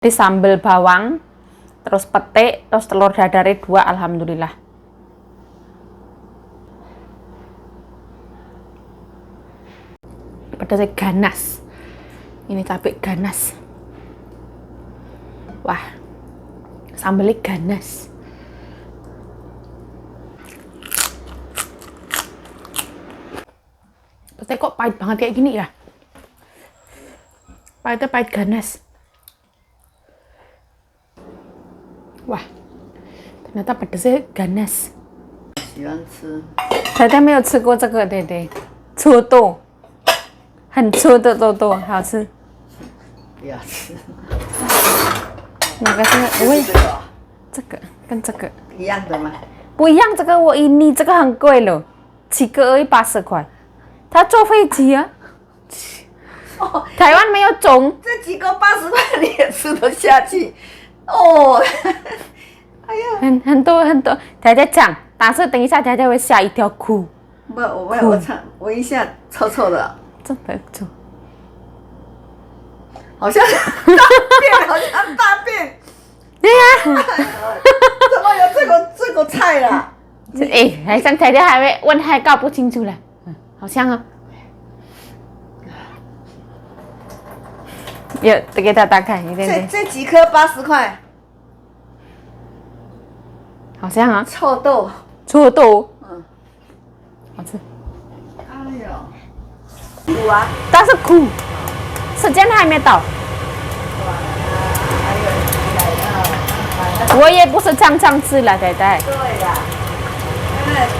Di sambal bawang, terus petik, terus telur dadar 2, alhamdulillah. Pedasnya ganas. Ini cabai ganas. Wah, sambalnya ganas. Petai kok pahit banget kayak gini ya? Pahitnya pahit ganas. Wah, ternyata pedasnya ganas. 喜欢吃。大家没有吃过这个，对对，粗豆，很粗的豆豆，好吃。不要吃。哪个是？我也这个哦这个跟这个一样的吗？不一样，这个这个很贵了，7个而已80块。他坐飞机啊，哦，台湾没有种。这几个80块你也吃得下去？哦，哎呀，很多很多，太太讲，但是等一下太太会吓一跳哭，不，我尝，闻一下，臭臭的，真的臭。好像大便，好像大便。对呀、怎么有这个菜啦？哎，还像太太还会问还搞不清楚了，好像哦。有，给他打开一点点，这几颗80块，好像啊，臭豆。臭豆，嗯，好吃，哎呦，苦啊！但是苦，时间还没到。还有来我也不是常常吃了，太太，对呀，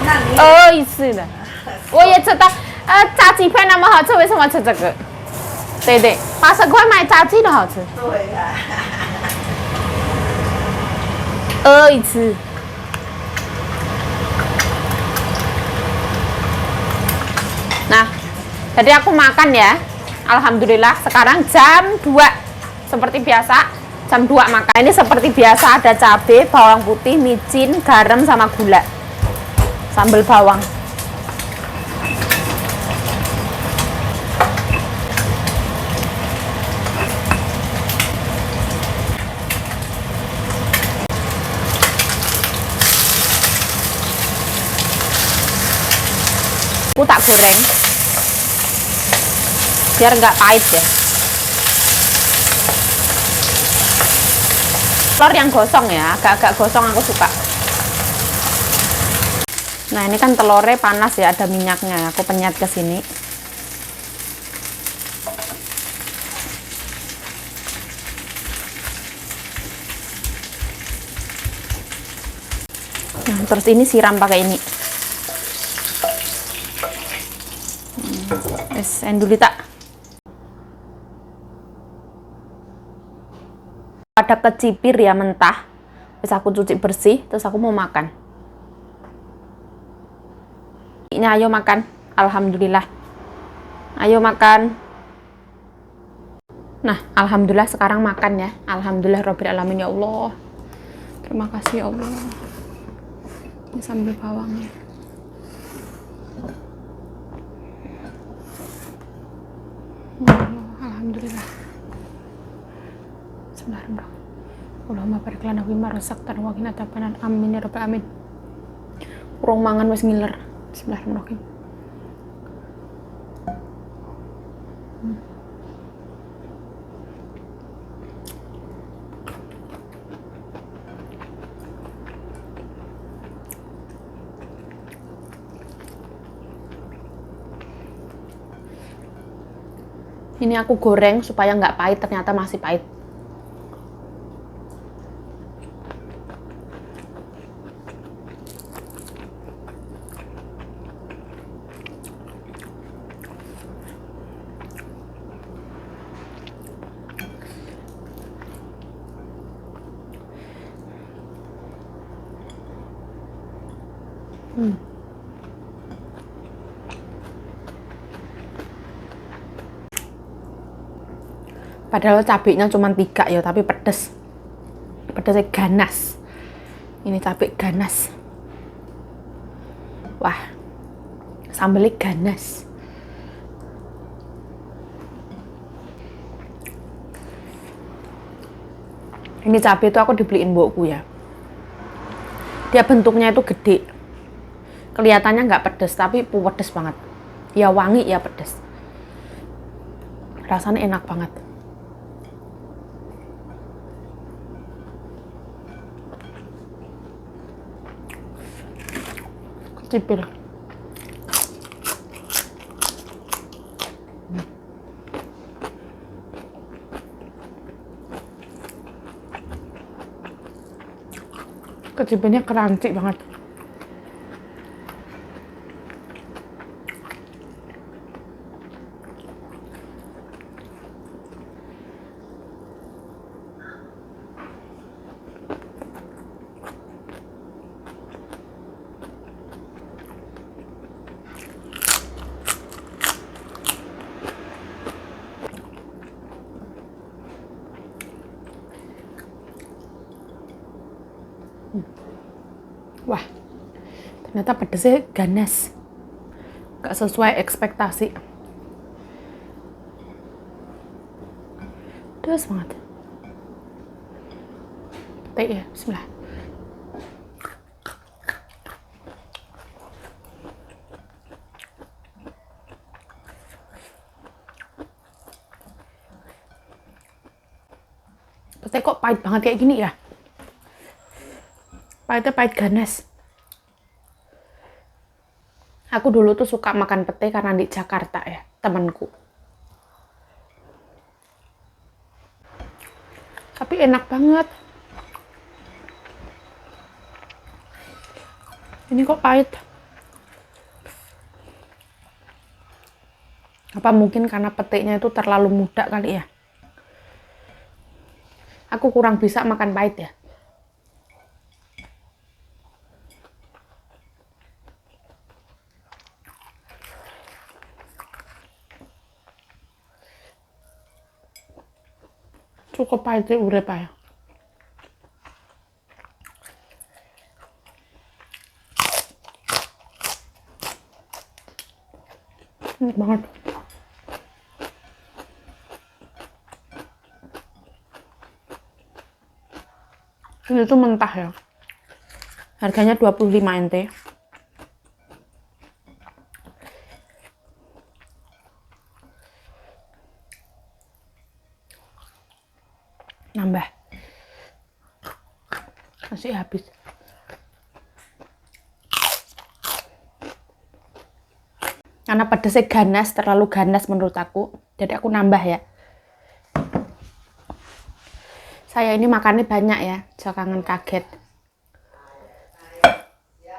那你偶尔一次的。我也知道，炸鸡排那么好吃，为什么吃这个？对对，80块买炸鸡都好吃，对呀，偶尔一次。Nah, jadi aku makan ya. Alhamdulillah sekarang jam 2. Seperti biasa, jam 2 makan. Ini seperti biasa ada cabai, bawang putih, micin, garam sama gula. Sambal bawang. Aku tak goreng biar nggak pahit ya. Telur yang gosong ya, agak-agak gosong aku suka. Nah ini kan telurnya panas ya, ada minyaknya, aku penyet ke sini. Nah terus ini siram pakai ini. Dulu tak ada kecipir ya mentah, terus aku cuci bersih, terus aku mau makan. Ini ayo makan, alhamdulillah. Ayo makan. Nah, alhamdulillah sekarang makan ya. Alhamdulillah Rabbil Alamin ya Allah. Terima kasih ya Allah. Ini sambal bawangnya. Alhamdulillah. Bismillahirrahmanirrahim. Allahumma barik lana fima razaqtana wa qina adzabannar. Amin ya rabbal alamin. Urung mangan wis ngiler. Bismillahirrahmanirrahim. Ini aku goreng supaya nggak pahit, ternyata masih pahit. Padahal cabenya cuma 3 ya, tapi pedes. Pedasnya ganas. Ini cabai ganas. Wah, sambalnya ganas. Ini cabai itu aku dibeliin mbokku ya. Dia bentuknya itu gede. Kelihatannya nggak pedes, tapi pedes banget. Ya wangi, ya pedes. Rasanya enak banget. Kecipir. Kecipirnya crunchy banget. Wah, ternyata pedesnya ganas. Gak sesuai ekspektasi. Pedas banget. Petai ya, bismillah. Petai kok pahit banget kayak gini ya? Pahitnya pahit ganas. Aku dulu tuh suka makan pete karena di Jakarta ya, temanku. Tapi enak banget. Ini kok pahit. Apa mungkin karena petenya itu terlalu muda kali ya? Aku kurang bisa makan pahit ya. Cukup pahit sih urip ya. Enak banget. Ini tuh mentah ya. Harganya 25 NT. Nambah. Masih habis. Karena pedesnya ganas, terlalu ganas menurut aku. Jadi aku nambah ya. Saya ini makannya banyak ya, jangan kaget. Ya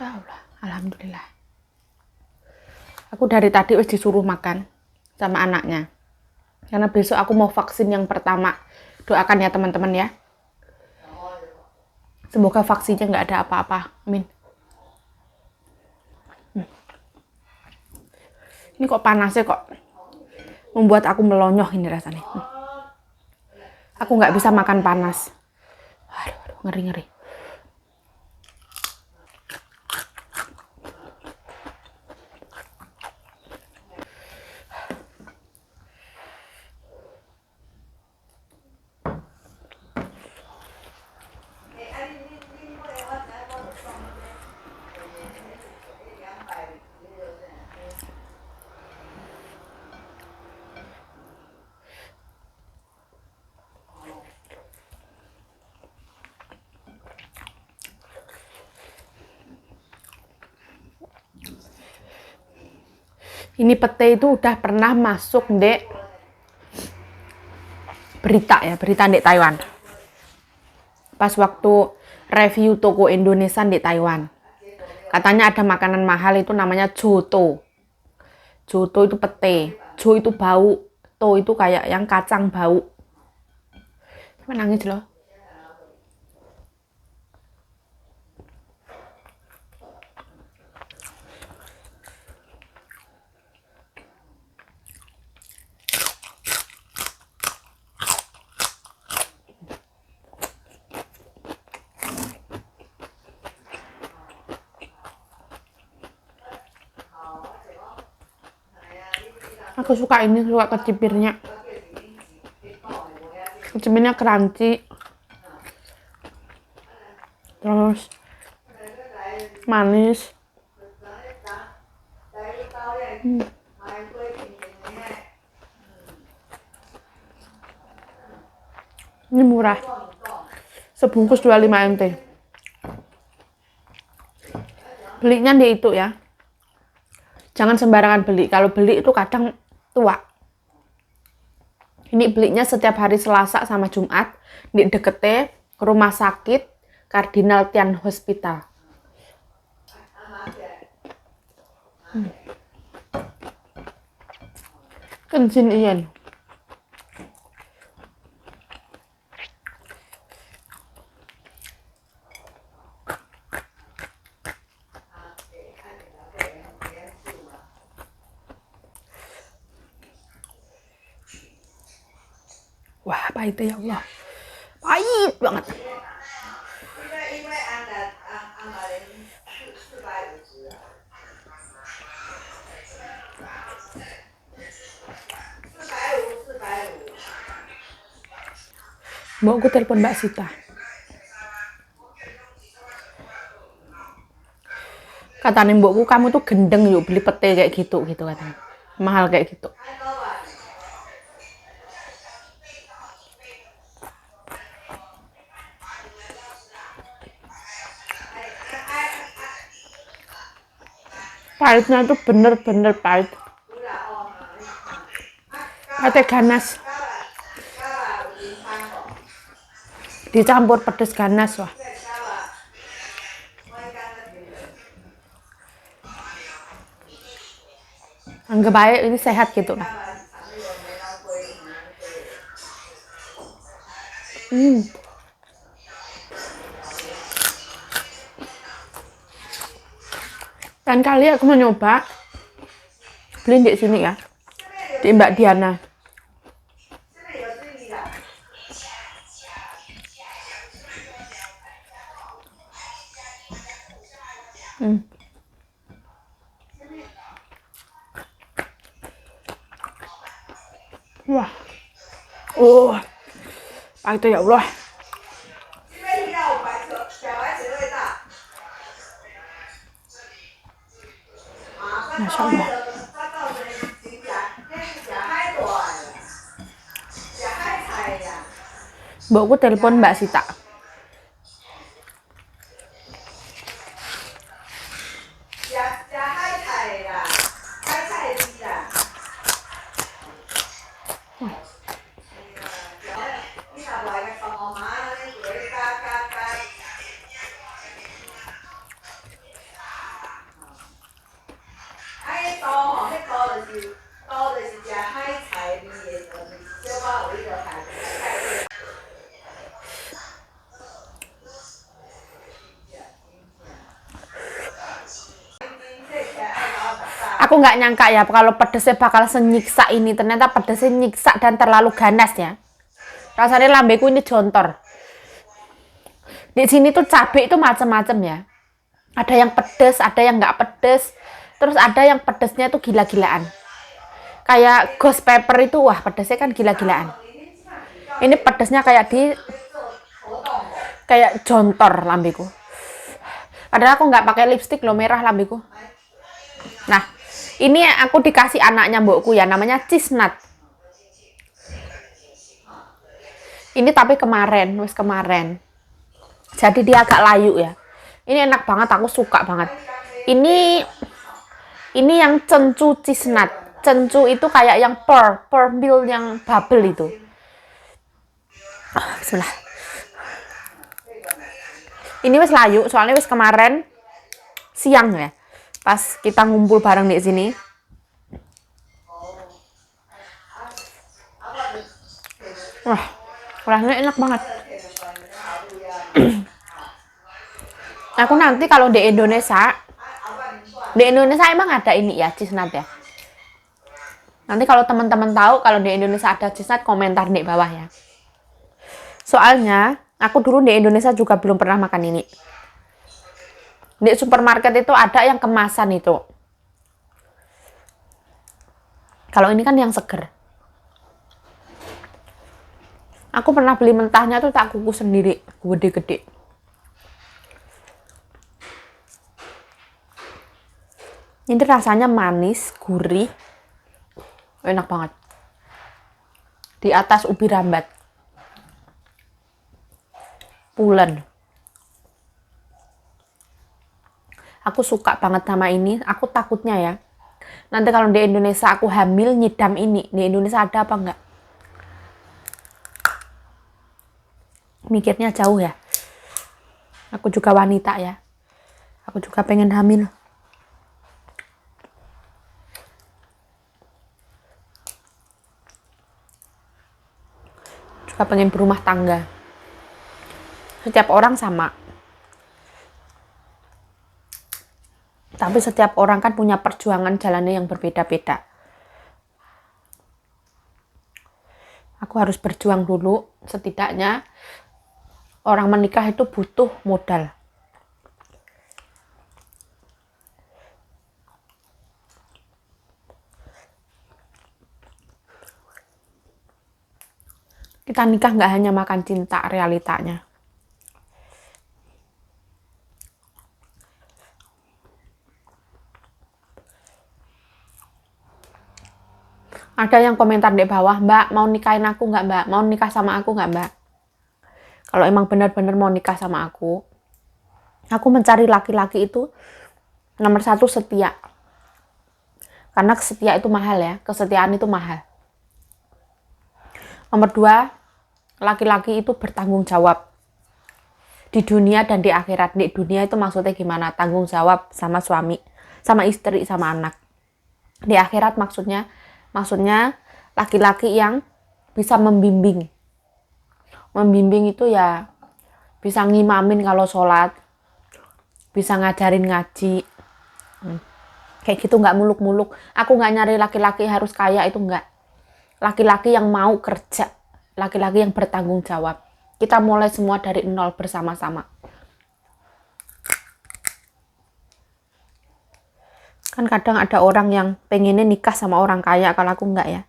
Allah, alhamdulillah. Aku dari tadi wis disuruh makan sama anaknya. Karena besok aku mau vaksin yang pertama. Doakan ya teman-teman ya. Semoga vaksinnya nggak ada apa-apa. Amin. Ini kok panasnya kok membuat aku melonyoh ini rasanya. Aku nggak bisa makan panas. Aduh, ngeri-ngeri. Ini pete itu udah pernah masuk di berita ya, berita di Taiwan. Pas waktu review toko Indonesia di Taiwan. Katanya ada makanan mahal itu namanya joto. Joto itu pete, jo itu bau, to itu kayak yang kacang bau. Menangis loh. Aku suka ini, suka kecipirnya. Kecipirnya crunchy. Terus manis. Ini murah. Sebungkus 25 Nt. Belinya di itu ya. Jangan sembarangan beli. Kalau beli itu kadang tua. Ini belinya setiap hari Selasa sama Jumat di dekete rumah sakit Cardinal Tian Hospital. Kencin iyan. Wah, pahitnya ya Allah. Pahit banget. Mbakku telepon Mbak Sita. Katanya mbakku, kamu tuh gendeng yuk beli pete kayak gitu katanya. Mahal kayak gitu. Pahitnya tuh bener-bener pahit. Pate ganas. Dicampur pedes ganas, wah. Anggap baik ini sehat gitu lah. Kan kali aku mau nyoba beli di sini ya, di Mbak Diana. Wah, itu ya Allah. Masya Allah. Mbakku telepon Mbak Sita. Aku nggak nyangka ya kalau pedesnya bakal senyiksa ini. Ternyata pedesnya nyiksa dan terlalu ganas ya. Rasanya lambeku ini jontor. Di sini tuh cabai itu macam-macam ya. Ada yang pedes, ada yang nggak pedes. Terus ada yang pedesnya tuh gila-gilaan. Kayak ghost pepper itu, wah pedesnya kan gila-gilaan. Ini pedesnya kayak jontor lambeku. Padahal aku nggak pakai lipstick loh, merah lambeku. Nah, ini aku dikasih anaknya mbokku ya, namanya cheese nut. Ini tapi kemarin. Jadi dia agak layu ya. Ini enak banget, aku suka banget. Ini yang cencu cheese nut. Cencu itu kayak yang pearl milk yang bubble itu. Bismillah. Ini wis layu, soalnya wis kemarin siang ya. Pas kita ngumpul bareng di sini. Wah, rasanya enak banget. Aku nanti kalau di Indonesia emang ada ini ya, cheese nut ya. Nanti kalau teman-teman tahu kalau di Indonesia ada cheese nut, komentar di bawah ya. Soalnya aku dulu di Indonesia juga belum pernah makan ini. Di supermarket itu ada yang kemasan itu. Kalau ini kan yang seger. Aku pernah beli mentahnya tuh tak kukus sendiri, gede-gede. Ini rasanya manis, gurih, enak banget. Di atas ubi rambat, pulen. Aku suka banget sama ini. Aku takutnya ya, nanti kalau di Indonesia aku hamil nyidam ini. Di Indonesia ada apa enggak? Mikirnya jauh ya. Aku juga wanita ya. Aku juga pengen hamil. Juga pengen berumah tangga. Setiap orang sama. Tapi setiap orang kan punya perjuangan jalannya yang berbeda-beda. Aku harus berjuang dulu. Setidaknya orang menikah itu butuh modal. Kita nikah nggak hanya makan cinta, realitanya. Ada yang komentar di bawah, Mbak, mau nikahin aku nggak, Mbak? Mau nikah sama aku nggak, Mbak? Kalau emang benar-benar mau nikah sama aku mencari laki-laki itu nomor 1 setia. Karena setia itu mahal ya, kesetiaan itu mahal. Nomor 2, laki-laki itu bertanggung jawab. Di dunia dan di akhirat. Di dunia itu maksudnya gimana? Tanggung jawab sama suami, sama istri, sama anak. Di akhirat maksudnya laki-laki yang bisa membimbing. Membimbing itu ya bisa ngimamin kalau sholat, bisa ngajarin ngaji. Kayak gitu, nggak muluk-muluk. Aku nggak nyari laki-laki harus kaya, itu nggak. Laki-laki yang mau kerja, laki-laki yang bertanggung jawab. Kita mulai semua dari nol bersama-sama. Kan kadang ada orang yang pengennya nikah sama orang kaya, kalau aku nggak ya.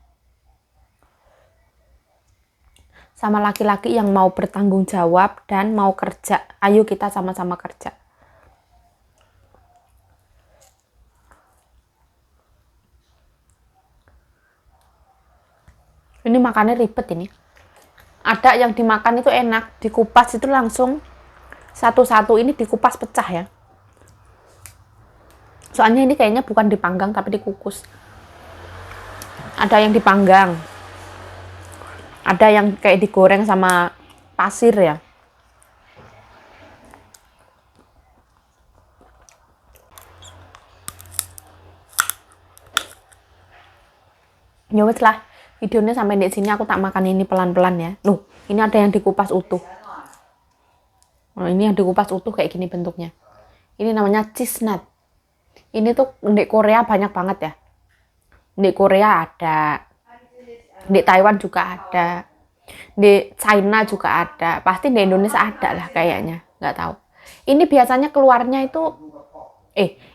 Sama laki-laki yang mau bertanggung jawab dan mau kerja. Ayo kita sama-sama kerja. Ini makannya ribet ini. Ada yang dimakan itu enak, dikupas itu langsung satu-satu, ini dikupas pecah ya. Soalnya ini kayaknya bukan dipanggang tapi dikukus. Ada yang dipanggang. Ada yang kayak digoreng sama pasir ya. Ya wes lah, videonya sampai di sini, aku tak makan ini pelan-pelan ya. Loh, ini ada yang dikupas utuh. Nah, ini yang dikupas utuh kayak gini bentuknya. Ini namanya cheese nut. Ini tuh di Korea banyak banget ya. Di Korea ada. Di Taiwan juga ada. Di China juga ada. Pasti di Indonesia ada lah kayaknya. Nggak tahu. Ini biasanya keluarnya itu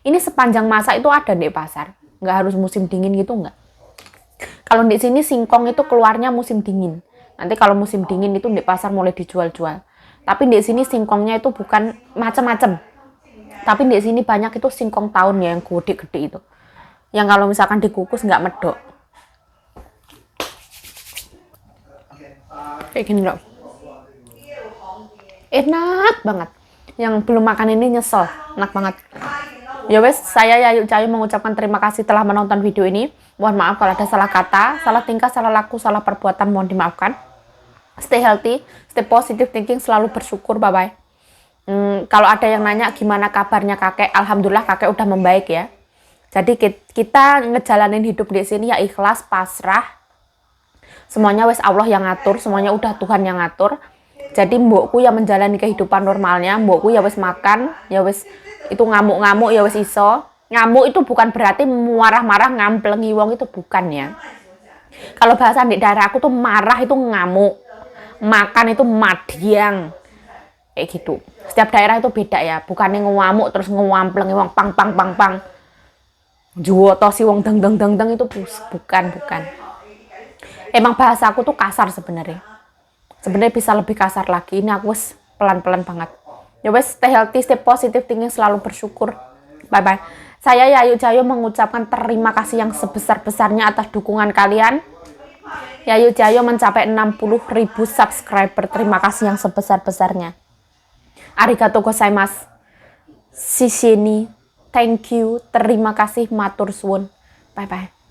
ini sepanjang masa itu ada di pasar. Nggak harus musim dingin gitu nggak. Kalau di sini singkong itu keluarnya musim dingin. Nanti kalau musim dingin itu di pasar mulai dijual-jual. Tapi di sini singkongnya itu bukan macam-macam. Tapi di sini banyak itu singkong tahun ya, yang gede-gede itu. Yang kalau misalkan dikukus nggak medok. Kayak gini loh. Enak banget. Yang belum makan ini nyesel. Enak banget. Ya wes, saya Yayu Cayu mengucapkan terima kasih telah menonton video ini. Mohon maaf kalau ada salah kata, salah tingkah, salah laku, salah perbuatan, mohon dimaafkan. Stay healthy, stay positive thinking, selalu bersyukur, bye-bye. Kalau ada yang nanya gimana kabarnya kakek, alhamdulillah kakek udah membaik ya. Jadi kita ngejalanin hidup di sini ya ikhlas, pasrah. Semuanya wes Allah yang ngatur, semuanya udah Tuhan yang ngatur. Jadi mbokku yang menjalani kehidupan normalnya, mbokku ya wes makan, ya wes itu ngamuk-ngamuk ya wes iso. Ngamuk itu bukan berarti marah-marah ngamplengi wong, itu bukan ya. Kalau bahasa di daerah aku tuh marah itu ngamuk, makan itu madiang. Kayak gitu. Setiap daerah itu beda ya, bukannya ngamuk terus ngampleng wong pang pang pang pang. Juwo tosi wong deng deng deng deng itu bukan. Emang bahasa aku tuh kasar sebenarnya. Sebenarnya bisa lebih kasar lagi. Ini aku wis pelan-pelan banget. Ya wes, stay healthy, stay positive thinking, selalu bersyukur. Bye bye. Saya Yayu Jayo mengucapkan terima kasih yang sebesar-besarnya atas dukungan kalian. Yayu Jayo mencapai 60.000 subscriber. Terima kasih yang sebesar-besarnya. Arigatou gozaimasu. Shishini. Thank you. Terima kasih. Matur suwun. Bye bye.